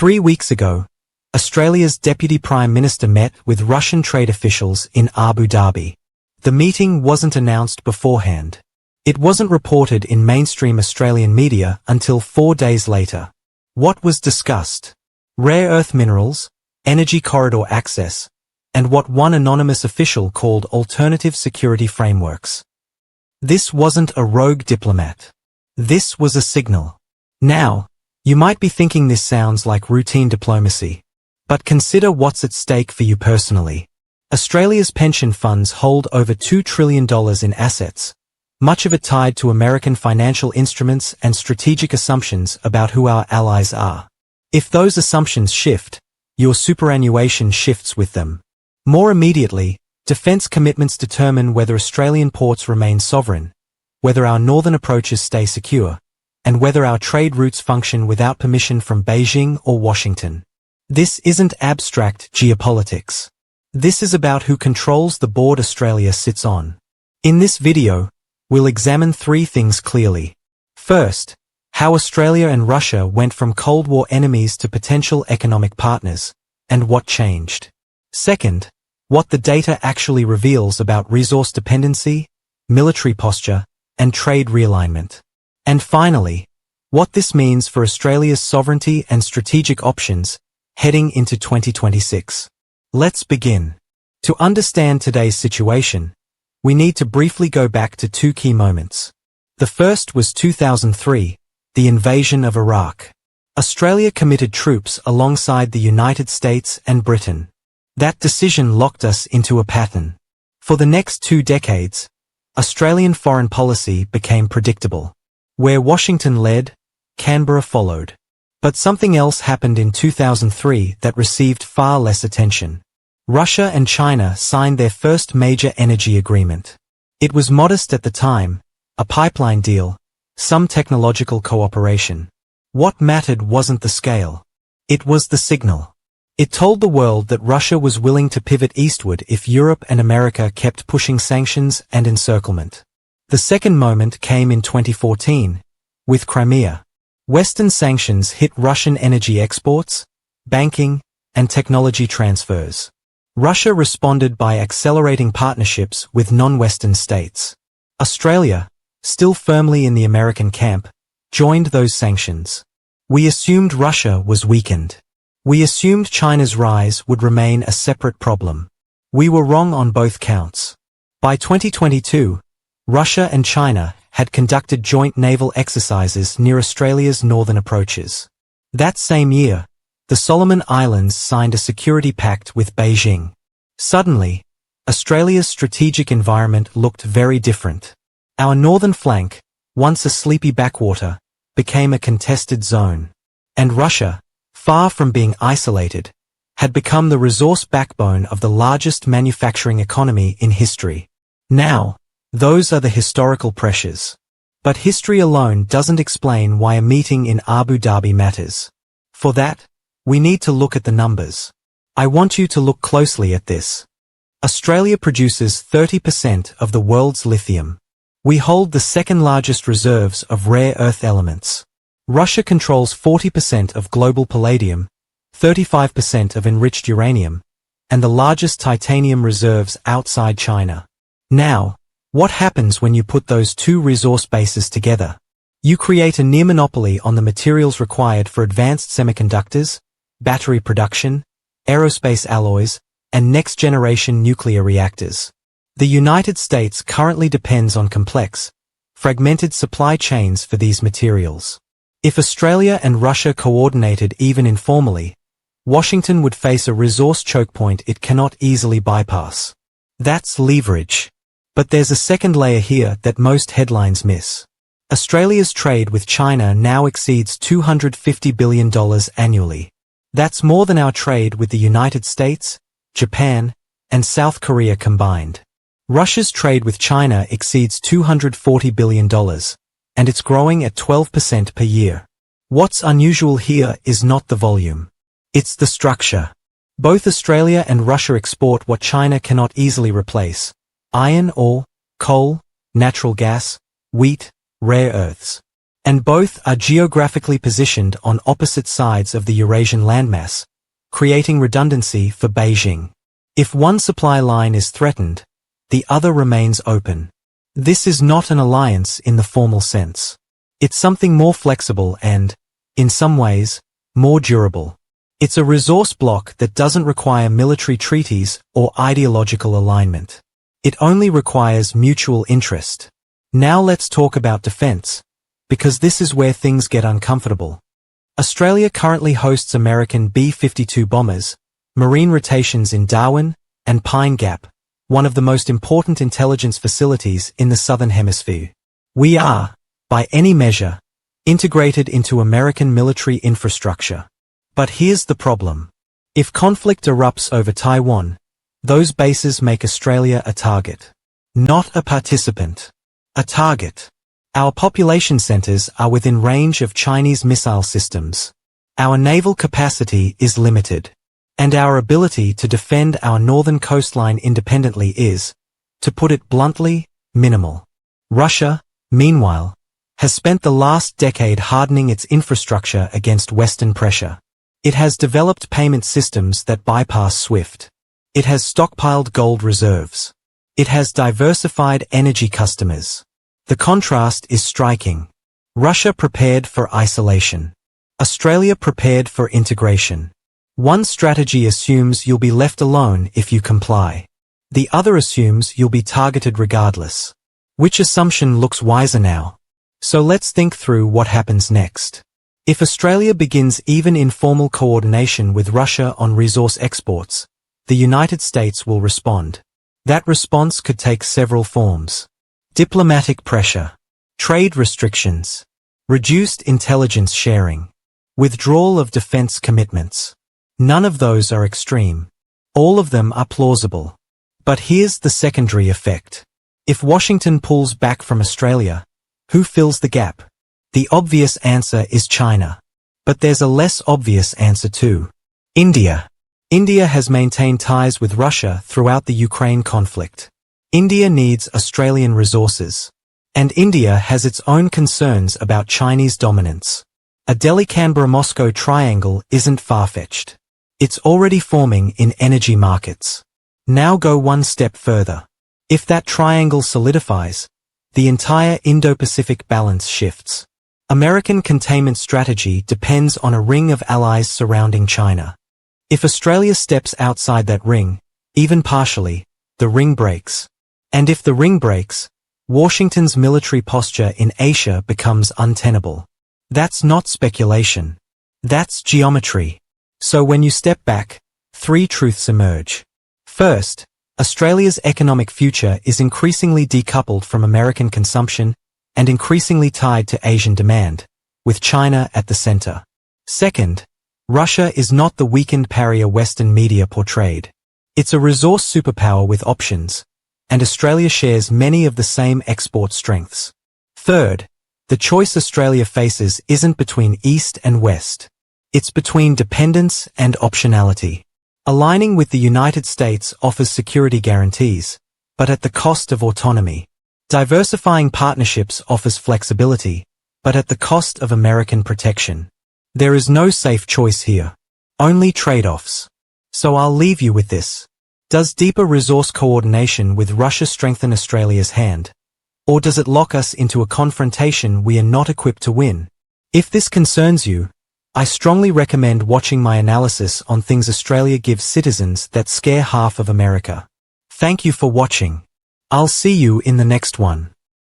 3 weeks ago, Australia's Deputy Prime Minister met with Russian trade officials in Abu Dhabi. The meeting wasn't announced beforehand. It wasn't reported in mainstream Australian media until 4 days later. What was discussed? Rare earth minerals, energy corridor access, and what one anonymous official called alternative security frameworks. This wasn't a rogue diplomat. This was a signal. Now, you might be thinking this sounds like routine diplomacy. But consider what's at stake for you personally. Australia's pension funds hold over $2 trillion in assets, much of it tied to American financial instruments and strategic assumptions about who our allies are. If those assumptions shift, your superannuation shifts with them. More immediately, defence commitments determine whether Australian ports remain sovereign, whether our northern approaches stay secure, and whether our trade routes function without permission from Beijing or Washington. This isn't abstract geopolitics. This is about who controls the board Australia sits on. In this video, we'll examine 3 things clearly. First, how Australia and Russia went from Cold War enemies to potential economic partners, and what changed. Second, what the data actually reveals about resource dependency, military posture, and trade realignment. And finally, what this means for Australia's sovereignty and strategic options heading into 2026. Let's begin. To understand today's situation, we need to briefly go back to 2 key moments. The first was 2003, the invasion of Iraq. Australia committed troops alongside the United States and Britain. That decision locked us into a pattern. For the next 2 decades, Australian foreign policy became predictable. Where Washington led, Canberra followed. But something else happened in 2003 that received far less attention. Russia and China signed their first major energy agreement. It was modest at the time, a pipeline deal, some technological cooperation. What mattered wasn't the scale. It was the signal. It told the world that Russia was willing to pivot eastward if Europe and America kept pushing sanctions and encirclement. The second moment came in 2014, with Crimea. Western sanctions hit Russian energy exports, banking, and technology transfers. Russia responded by accelerating partnerships with non-Western states. Australia, still firmly in the American camp, joined those sanctions. We assumed Russia was weakened. We assumed China's rise would remain a separate problem. We were wrong on both counts. By 2022, Russia and China had conducted joint naval exercises near Australia's northern approaches. That same year, the Solomon Islands signed a security pact with Beijing. Suddenly, Australia's strategic environment looked very different. Our northern flank, once a sleepy backwater, became a contested zone. And Russia, far from being isolated, had become the resource backbone of the largest manufacturing economy in history. Now, those are the historical pressures. But history alone doesn't explain why a meeting in Abu Dhabi matters. For that, we need to look at the numbers. I want you to look closely at this. Australia produces 30% of the world's lithium. We hold the second largest reserves of rare earth elements. Russia controls 40% of global palladium, 35% of enriched uranium, and the largest titanium reserves outside China. Now, what happens when you put those 2 resource bases together? You create a near monopoly on the materials required for advanced semiconductors, battery production, aerospace alloys, and next-generation nuclear reactors. The United States currently depends on complex, fragmented supply chains for these materials. If Australia and Russia coordinated even informally, Washington would face a resource choke point it cannot easily bypass. That's leverage. But there's a second layer here that most headlines miss. Australia's trade with China now exceeds $250 billion annually. That's more than our trade with the United States, Japan, and South Korea combined. Russia's trade with China exceeds $240 billion, and it's growing at 12% per year. What's unusual here is not the volume. It's the structure. Both Australia and Russia export what China cannot easily replace: iron ore, coal, natural gas, wheat, rare earths. And both are geographically positioned on opposite sides of the Eurasian landmass, creating redundancy for Beijing. If one supply line is threatened, the other remains open. This is not an alliance in the formal sense. It's something more flexible and, in some ways, more durable. It's a resource bloc that doesn't require military treaties or ideological alignment. It only requires mutual interest. Now let's talk about defense, because this is where things get uncomfortable. Australia currently hosts American B-52 bombers, marine rotations in Darwin and Pine Gap, one of the most important intelligence facilities in the Southern Hemisphere. We are, by any measure, integrated into American military infrastructure. But here's the problem. If conflict erupts over Taiwan, those bases make Australia a target. Not a participant. A target. Our population centers are within range of Chinese missile systems. Our naval capacity is limited. And our ability to defend our northern coastline independently is, to put it bluntly, minimal. Russia, meanwhile, has spent the last decade hardening its infrastructure against Western pressure. It has developed payment systems that bypass SWIFT. It has stockpiled gold reserves. It has diversified energy customers. The contrast is striking. Russia prepared for isolation. Australia prepared for integration. One strategy assumes you'll be left alone if you comply. The other assumes you'll be targeted regardless. Which assumption looks wiser now? So let's think through what happens next. If Australia begins even informal coordination with Russia on resource exports, the United States will respond. That response could take several forms. Diplomatic pressure, trade restrictions, reduced intelligence sharing, withdrawal of defense commitments. None of those are extreme. All of them are plausible. But here's the secondary effect. If Washington pulls back from Australia, who fills the gap? The obvious answer is China. But there's a less obvious answer too. India. India has maintained ties with Russia throughout the Ukraine conflict. India needs Australian resources. And India has its own concerns about Chinese dominance. A Delhi-Canberra-Moscow triangle isn't far-fetched. It's already forming in energy markets. Now go one step further. If that triangle solidifies, the entire Indo-Pacific balance shifts. American containment strategy depends on a ring of allies surrounding China. If Australia steps outside that ring, even partially, the ring breaks. And if the ring breaks, Washington's military posture in Asia becomes untenable. That's not speculation. That's geometry. So when you step back, three truths emerge. First, Australia's economic future is increasingly decoupled from American consumption and increasingly tied to Asian demand, with China at the center. Second, Russia is not the weakened pariah Western media portrayed. It's a resource superpower with options, and Australia shares many of the same export strengths. Third, the choice Australia faces isn't between East and West. It's between dependence and optionality. Aligning with the United States offers security guarantees, but at the cost of autonomy. Diversifying partnerships offers flexibility, but at the cost of American protection. There is no safe choice here. Only trade-offs. So I'll leave you with this. Does deeper resource coordination with Russia strengthen Australia's hand? Or does it lock us into a confrontation we are not equipped to win? If this concerns you, I strongly recommend watching my analysis on things Australia gives citizens that scare half of America. Thank you for watching. I'll see you in the next one.